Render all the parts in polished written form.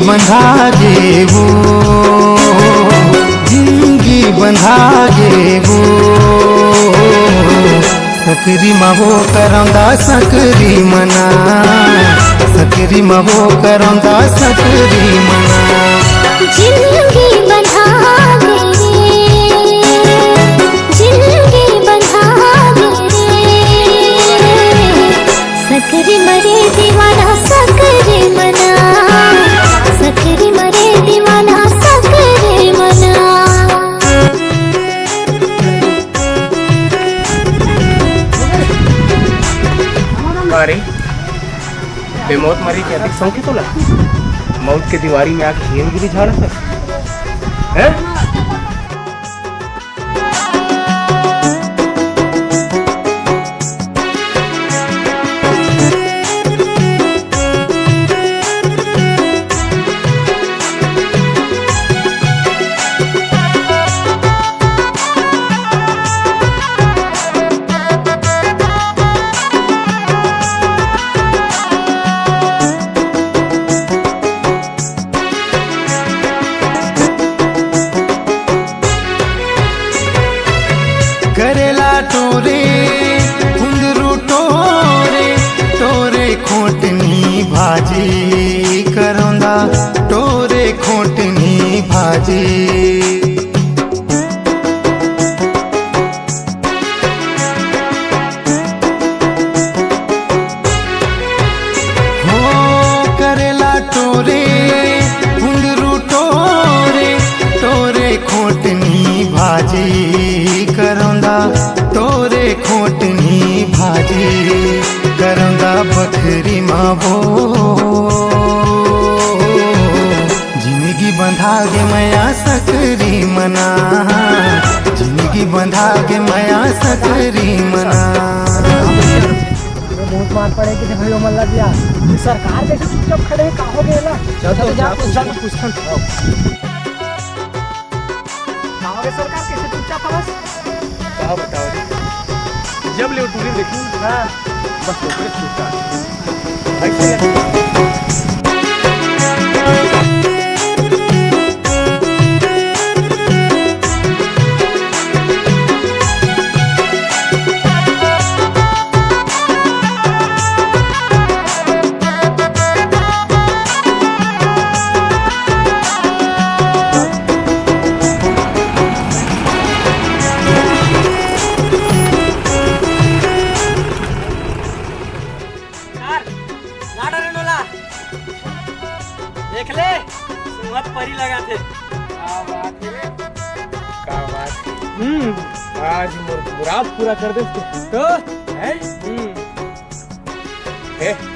बंधा गेवो, जिंदगी बंधा गेवो। सकरी महो करंदा सकरी मना, सकरी महो करंदा सकरी मना। जिंदगी बंधा गे, जिंदगी बंधा गे। सकरी मरे दीवाना सकरी मना, सकरी मरे दीवाना सकरी मना। अरे बेमौत मरी के अधिक सौ की तो मौत के दीवारी में आके हीरगिरी झाड़ा है। करेला टोरे कुंदरू टोरे, टोरे खोटनी भाजी करौंदा, टोरे खोटनी भाजी। हो करेला टोरे कुंदरू टोरे, टोरे खोटनी भाजी करौंदा, तोरे खोटनी भाजी करौंदा बखरी मावो। जिंदगी बंधा गे मया सकरी मना, जिंदगी बंधा गे मया सकरी मना। बहुत मार पड़ेगी जब भाई मल्ला दिया सरकार के चुपचाप खड़े कहोगे ना। चलो चल पूछन कहोगे सरकार कैसे चुपचाप बस क्या बताओ जब ले टूरी देखी हाँ बस ऊपर छूटा देख ले सुमत परी लगा थे। क्या बात है, क्या बात है। आज मुराद पूरा कर दे तो है।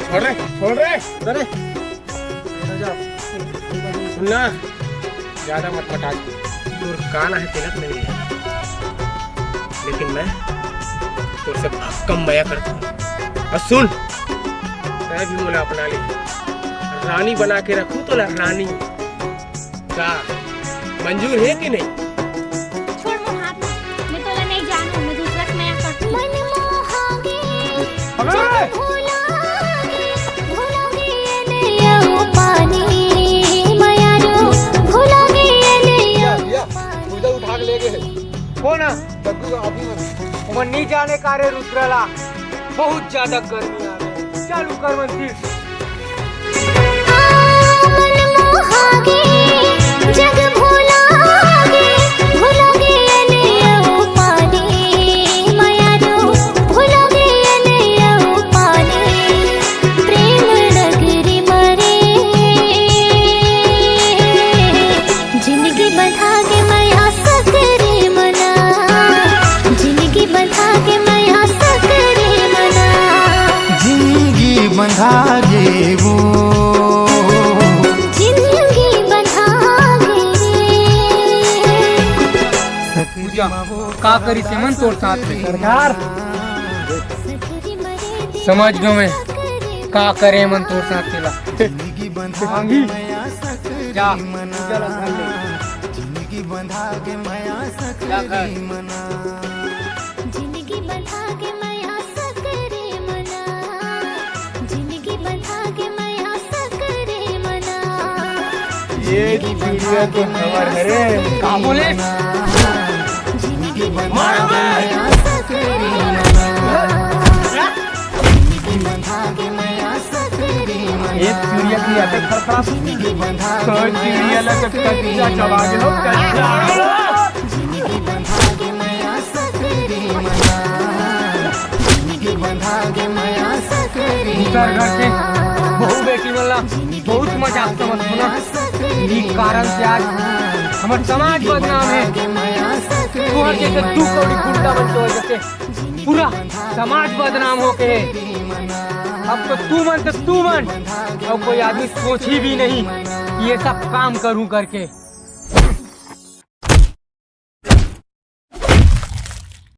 छोड़ रे छोड़ रे अरे सुनना ज्यादा मत मटा, तोर कान है तिलक नहीं है, लेकिन मैं तुझसे कम मया करता हूँ। और सुन मैं भी मोला अपना ली, रानी बना के रखूं तो रानी का मंजूर है कि नहीं? छोड़ वो हाथ, मैं तो नहीं जानू, मैं दूसरा से नया करती। मन मोहागे जब भूलागे, भूलोगे ये नया पानी माया रो, भूलोगे ये नया पानी। उधर उठा के ले गए हो ना दग्गू अभी वो नहीं जाने का रे रुद्रला, बहुत ज्यादा गर्मी आ रही। चालू कर मंदिर जग भूलागे, भूलोगे ये नया पानी माया रो, भूलोगे ये नया पानी। प्रेम नगरी मरे जिंदगी बंधा के माया सकरी मना, जिंदगी बंधा के माया सकरी मना। जिंदगी बंधा गेवो, का करी सेमन तोड़ साथ में सरकार समझ गयो मैं का करे मन तोड़ साथ केला। जिंदगी बंधा के मया सकरी मना, जिंदगी बंधा के मया सकरी मना। जिंदगी बंधा के माया सकरी मना, जिंदगी बंधा के माया सकरी मना। ये चिड़िया तो खबर है रे। कहाँ बोले? मारो बे! एक चिड़िया की आते खरखरा तो चिड़िया लग कच्चा चबा के लोग कच्चा दूसर घर के बहु बेटी वाला बहुत मजाक समझ सुना। यही कारण से आज हमारे समाज बदनाम है। तुहर जैसे दू कौड़ी गुंडा बनते हो जैसे पूरा समाज बदनाम हो के है। अब तो तू मन और कोई आदमी सोच ही भी नहीं कि ये सब काम करूं करके।